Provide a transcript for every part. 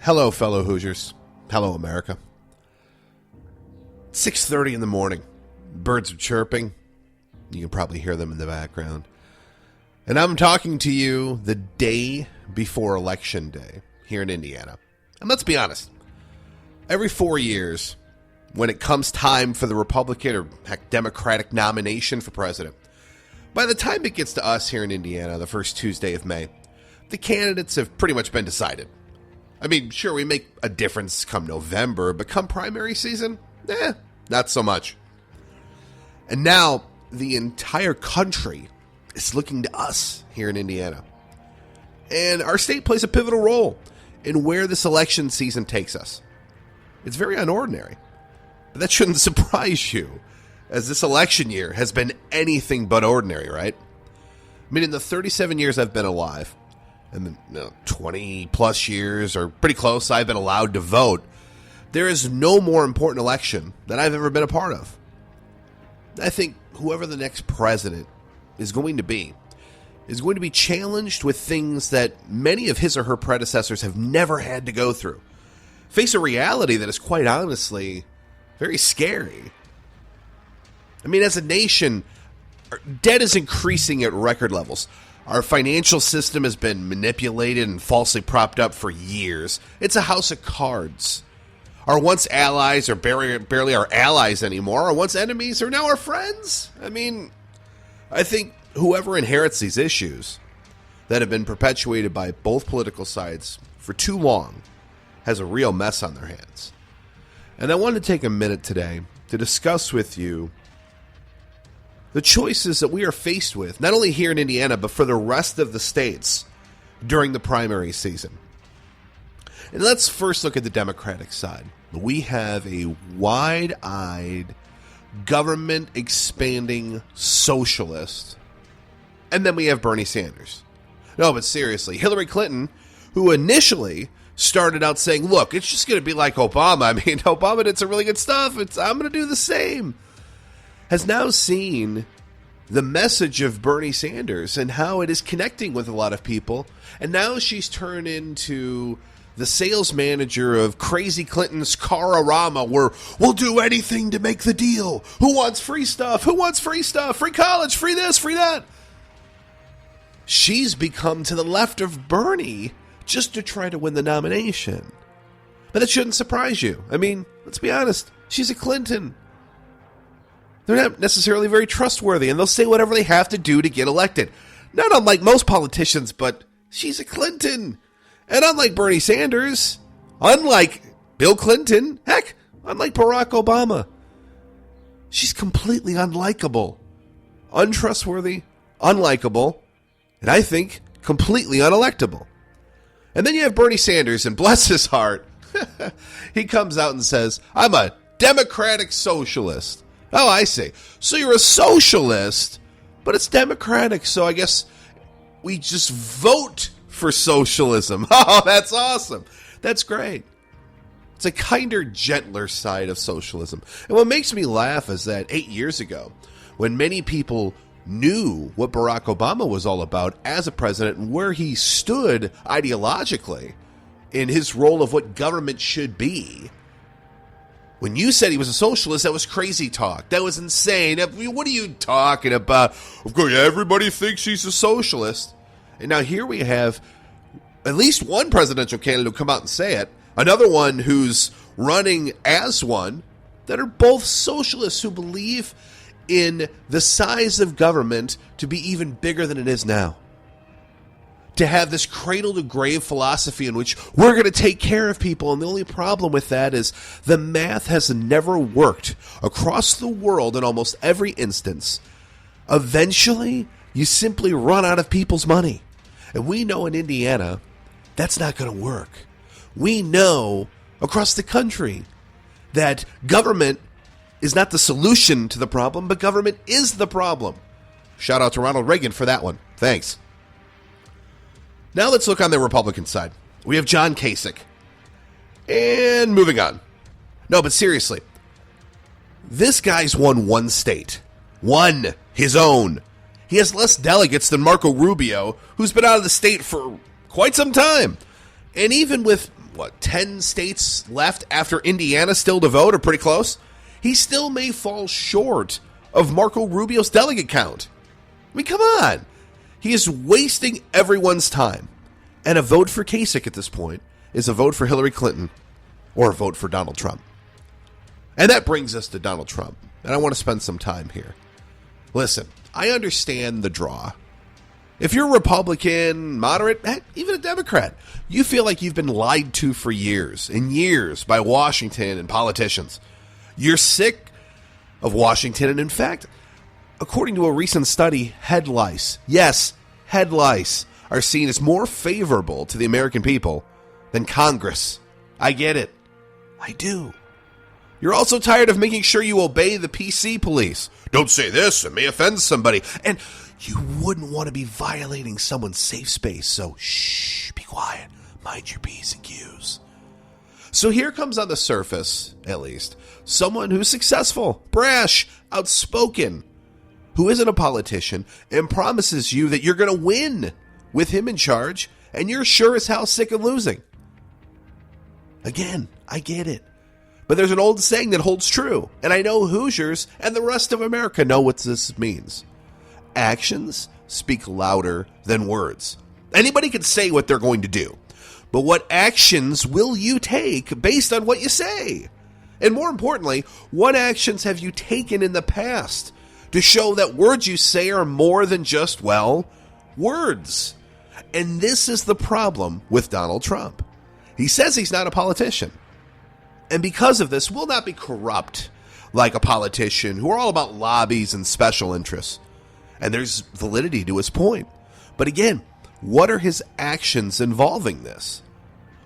Hello, fellow Hoosiers. Hello, America. 6:30 in the morning. Birds are chirping. You can probably hear them in the background. And I'm talking to you the day before Election Day here in Indiana. And let's be honest. Every 4 years, when it comes time for the Republican or heck, Democratic nomination for president, by the time it gets to us here in Indiana, the first Tuesday of May, the candidates have pretty much been decided. I mean, sure, we make a difference come November, but come primary season, not so much. And now the entire country is looking to us here in Indiana. And our state plays a pivotal role in where this election season takes us. It's very unordinary, but that shouldn't surprise you, as this election year has been anything but ordinary, right? I mean, in the 37 years I've been alive, and the 20 plus years, or pretty close, I've been allowed to vote, there is no more important election that I've ever been a part of. I think whoever the next president is going to be challenged with things that many of his or her predecessors have never had to go through. Face a reality that is quite honestly very scary. I mean, as a nation, our debt is increasing at record levels. Our financial system has been manipulated and falsely propped up for years. It's a house of cards. Our once allies are barely our allies anymore. Our once enemies are now our friends. I mean, I think whoever inherits these issues that have been perpetuated by both political sides for too long has a real mess on their hands. And I want to take a minute today to discuss with you the choices that we are faced with, not only here in Indiana, but for the rest of the states during the primary season. And let's first look at the Democratic side. We have a wide-eyed, government-expanding socialist. And then we have Bernie Sanders. No, but seriously, Hillary Clinton, who initially started out saying, look, it's just going to be like Obama. I mean, Obama did some really good stuff. I'm going to do the same. Has now seen the message of Bernie Sanders and how it is connecting with a lot of people. And now she's turned into the sales manager of Crazy Clinton's Car-O-Rama, where we'll do anything to make the deal. Who wants free stuff? Who wants free stuff? Free college, free this, free that. She's become to the left of Bernie just to try to win the nomination. But that shouldn't surprise you. I mean, let's be honest. She's a Clinton. They're not necessarily very trustworthy, and they'll say whatever they have to do to get elected. Not unlike most politicians, but she's a Clinton. And unlike Bernie Sanders, unlike Bill Clinton, heck, unlike Barack Obama, she's completely unlikable, untrustworthy, unlikable, and I think completely unelectable. And then you have Bernie Sanders, and bless his heart, he comes out and says, I'm a democratic socialist. Oh, I see. So you're a socialist, but it's democratic, so I guess we just vote for socialism. Oh, that's awesome. That's great. It's a kinder, gentler side of socialism. And what makes me laugh is that 8 years ago, when many people knew what Barack Obama was all about as a president and where he stood ideologically in his role of what government should be, when you said he was a socialist, that was crazy talk. That was insane. What are you talking about? Of course, everybody thinks he's a socialist. And now here we have at least one presidential candidate who come out and say it, another one who's running as one, that are both socialists who believe in the size of government to be even bigger than it is now. To have this cradle-to-grave philosophy in which we're going to take care of people, and the only problem with that is the math has never worked across the world in almost every instance. Eventually, you simply run out of people's money. And we know in Indiana, that's not going to work. We know across the country that government is not the solution to the problem, but government is the problem. Shout out to Ronald Reagan for that one. Thanks. Now let's look on the Republican side. We have John Kasich. And moving on. No, but seriously. This guy's won one state. One. His own. He has less delegates than Marco Rubio, who's been out of the state for quite some time. And even with 10 states left after Indiana still to vote, or pretty close, he still may fall short of Marco Rubio's delegate count. I mean, come on. He is wasting everyone's time. And a vote for Kasich at this point is a vote for Hillary Clinton or a vote for Donald Trump. And that brings us to Donald Trump. And I want to spend some time here. Listen, I understand the draw. If you're a Republican, moderate, heck, even a Democrat, you feel like you've been lied to for years and years by Washington and politicians. You're sick of Washington, and in fact, according to a recent study, head lice, yes, head lice, are seen as more favorable to the American people than Congress. I get it. I do. You're also tired of making sure you obey the PC police. Don't say this, it may offend somebody. And you wouldn't want to be violating someone's safe space, so shh, be quiet, mind your P's and Q's. So here comes on the surface, at least, someone who's successful, brash, outspoken, who isn't a politician, and promises you that you're going to win with him in charge, and you're sure as hell sick of losing. Again, I get it. But there's an old saying that holds true, and I know Hoosiers and the rest of America know what this means. Actions speak louder than words. Anybody can say what they're going to do, but what actions will you take based on what you say? And more importantly, what actions have you taken in the past to show that words you say are more than just, well, words? And this is the problem with Donald Trump. He says he's not a politician. And because of this, will not be corrupt like a politician who are all about lobbies and special interests. And there's validity to his point. But again, what are his actions involving this?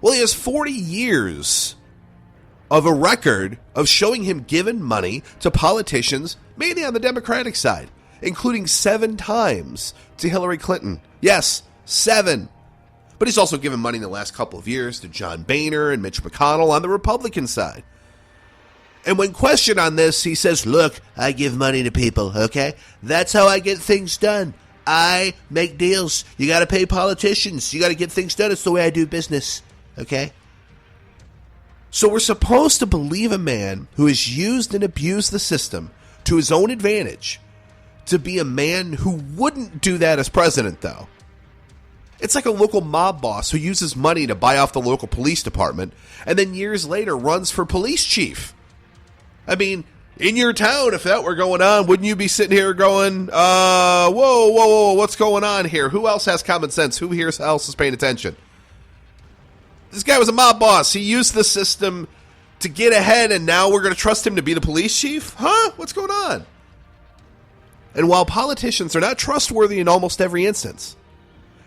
Well, he has 40 years of a record of showing him given money to politicians, mainly on the Democratic side, including 7 times to Hillary Clinton. Yes, 7. But he's also given money in the last couple of years to John Boehner and Mitch McConnell on the Republican side. And when questioned on this, he says, look, I give money to people, okay? That's how I get things done. I make deals. You got to pay politicians. You got to get things done. It's the way I do business, okay? So we're supposed to believe a man who has used and abused the system to his own advantage to be a man who wouldn't do that as president, though. It's like a local mob boss who uses money to buy off the local police department and then years later runs for police chief. I mean, in your town, if that were going on, wouldn't you be sitting here going, whoa, what's going on here? Who else has common sense? Who here else is paying attention? This guy was a mob boss. He used the system to get ahead, and now we're going to trust him to be the police chief? Huh? What's going on? And while politicians are not trustworthy in almost every instance,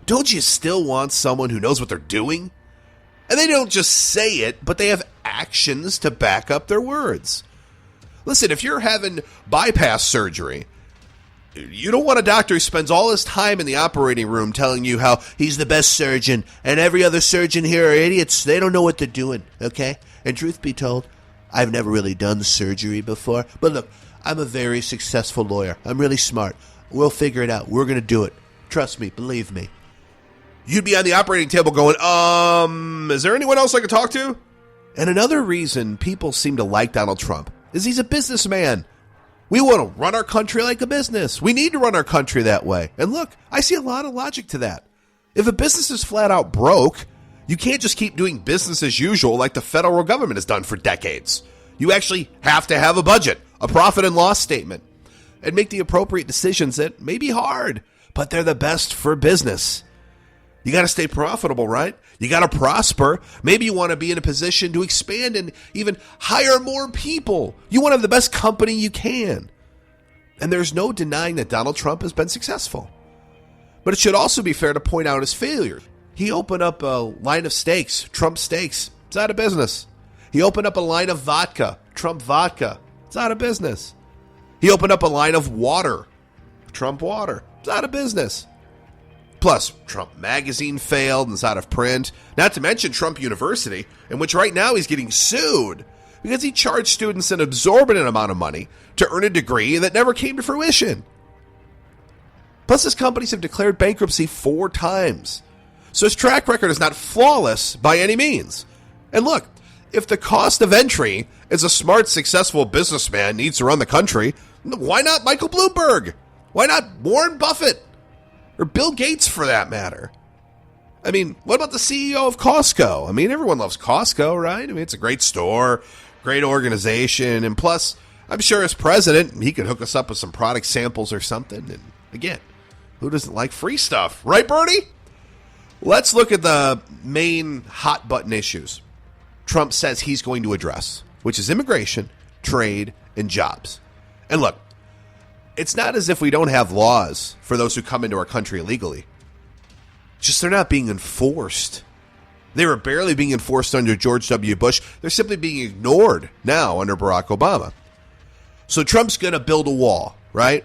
don't you still want someone who knows what they're doing? And they don't just say it, but they have actions to back up their words. Listen, if you're having bypass surgery, you don't want a doctor who spends all his time in the operating room telling you how he's the best surgeon and every other surgeon here are idiots. They don't know what they're doing, okay? And truth be told, I've never really done surgery before. But look, I'm a very successful lawyer. I'm really smart. We'll figure it out. We're going to do it. Trust me. Believe me. You'd be on the operating table going, is there anyone else I can talk to? And another reason people seem to like Donald Trump is he's a businessman. We want to run our country like a business. We need to run our country that way. And look, I see a lot of logic to that. If a business is flat out broke, you can't just keep doing business as usual like the federal government has done for decades. You actually have to have a budget, a profit and loss statement, and make the appropriate decisions that may be hard, but they're the best for business. You got to stay profitable, right? You got to prosper. Maybe you want to be in a position to expand and even hire more people. You want to have the best company you can. And there's no denying that Donald Trump has been successful. But it should also be fair to point out his failures. He opened up a line of steaks, Trump Steaks. It's out of business. He opened up a line of vodka, Trump Vodka. It's out of business. He opened up a line of water, Trump Water. It's out of business. Plus, Trump Magazine failed and is out of print. Not to mention Trump University, in which right now he's getting sued because he charged students an exorbitant amount of money to earn a degree that never came to fruition. Plus, his companies have declared bankruptcy 4 times. So his track record is not flawless by any means. And look, if the cost of entry is a smart, successful businessman needs to run the country, why not Michael Bloomberg? Why not Warren Buffett? Or Bill Gates, for that matter? I mean, what about the CEO of Costco? I mean, everyone loves Costco, right? I mean, it's a great store, great organization, and plus, I'm sure as president, he could hook us up with some product samples or something. And again, who doesn't like free stuff? Right, Bernie? Let's look at the main hot button issues Trump says he's going to address, which is immigration, trade, and jobs. And look, it's not as if we don't have laws for those who come into our country illegally. Just they're not being enforced. They were barely being enforced under George W. Bush. They're simply being ignored now under Barack Obama. So Trump's going to build a wall, right?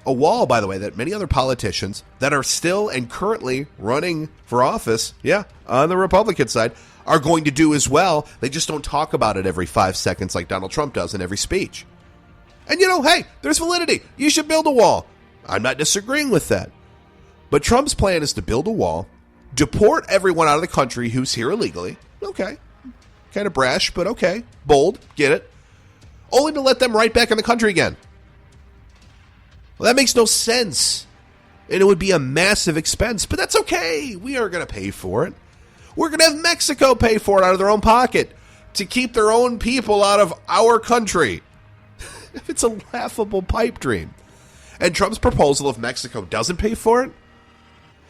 A wall, by the way, that many other politicians that are still and currently running for office, on the Republican side, are going to do as well. They just don't talk about it every 5 seconds like Donald Trump does in every speech. And hey, there's validity. You should build a wall. I'm not disagreeing with that. But Trump's plan is to build a wall, deport everyone out of the country who's here illegally. Okay. Kind of brash, but okay. Bold. Get it. Only to let them right back in the country again. Well, that makes no sense. And it would be a massive expense, but that's okay. We are going to pay for it. We're going to have Mexico pay for it out of their own pocket to keep their own people out of our country. It's a laughable pipe dream. And Trump's proposal, if Mexico doesn't pay for it,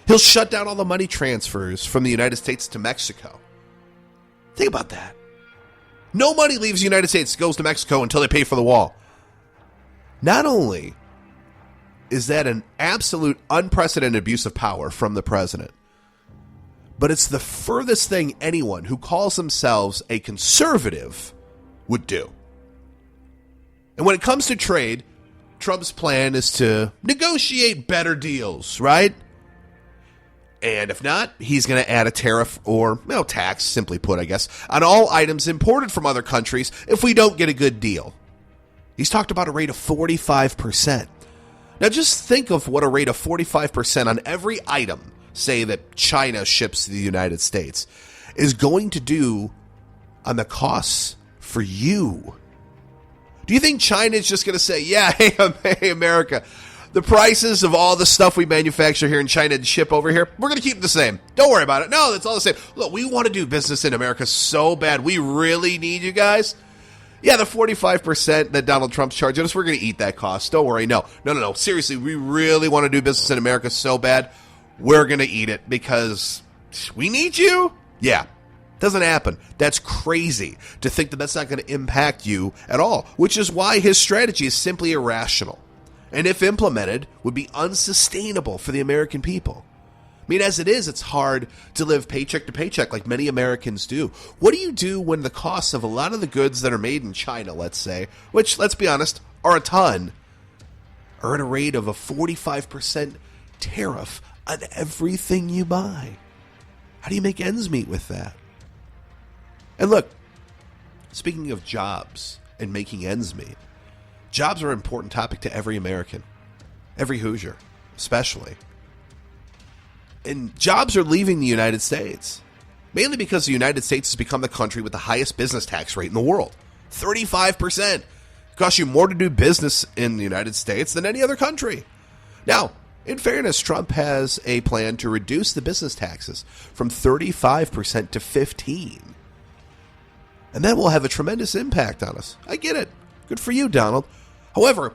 he'll shut down all the money transfers from the United States to Mexico. Think about that. No money leaves the United States, goes to Mexico until they pay for the wall. Not only is that an absolute unprecedented abuse of power from the president, but it's the furthest thing anyone who calls themselves a conservative would do. And when it comes to trade, Trump's plan is to negotiate better deals, right? And if not, he's going to add a tariff or tax, simply put, I guess, on all items imported from other countries if we don't get a good deal. He's talked about a rate of 45%. Now just think of what a rate of 45% on every item, say that China ships to the United States, is going to do on the costs for you. Do you think China is just going to say, hey, America, the prices of all the stuff we manufacture here in China and ship over here, we're going to keep it the same. Don't worry about it. No, it's all the same. Look, we want to do business in America so bad. We really need you guys. Yeah, the 45% that Donald Trump's charging us, we're going to eat that cost. Don't worry. No. Seriously, we really want to do business in America so bad, we're going to eat it because we need you. Yeah. Doesn't happen. That's crazy to think that that's not going to impact you at all, which is why his strategy is simply irrational. And if implemented, would be unsustainable for the American people. I mean, as it is, it's hard to live paycheck to paycheck like many Americans do. What do you do when the costs of a lot of the goods that are made in China, let's say, which, let's be honest, are a ton, are at a rate of a 45% tariff on everything you buy? How do you make ends meet with that? And look, speaking of jobs and making ends meet, jobs are an important topic to every American, every Hoosier, especially. And jobs are leaving the United States, mainly because the United States has become the country with the highest business tax rate in the world. 35%. It costs you more to do business in the United States than any other country. Now, in fairness, Trump has a plan to reduce the business taxes from 35% to 15%. And that will have a tremendous impact on us. I get it. Good for you, Donald. However,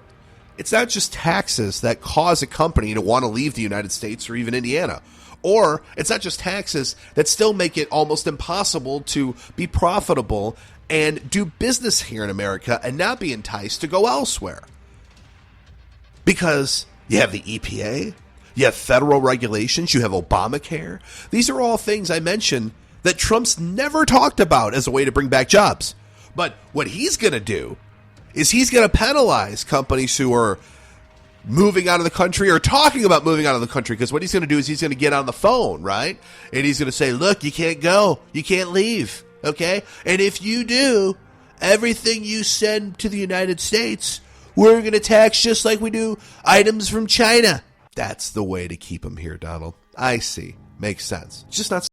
it's not just taxes that cause a company to want to leave the United States or even Indiana. Or it's not just taxes that still make it almost impossible to be profitable and do business here in America and not be enticed to go elsewhere. Because you have the EPA, you have federal regulations, you have Obamacare. These are all things I mentioned that Trump's never talked about as a way to bring back jobs. But what he's going to do is he's going to penalize companies who are moving out of the country or talking about moving out of the country, because what he's going to do is he's going to get on the phone, right? And he's going to say, look, you can't go. You can't leave, okay? And if you do, everything you send to the United States, we're going to tax just like we do items from China. That's the way to keep them here, Donald. I see. Makes sense. It's just not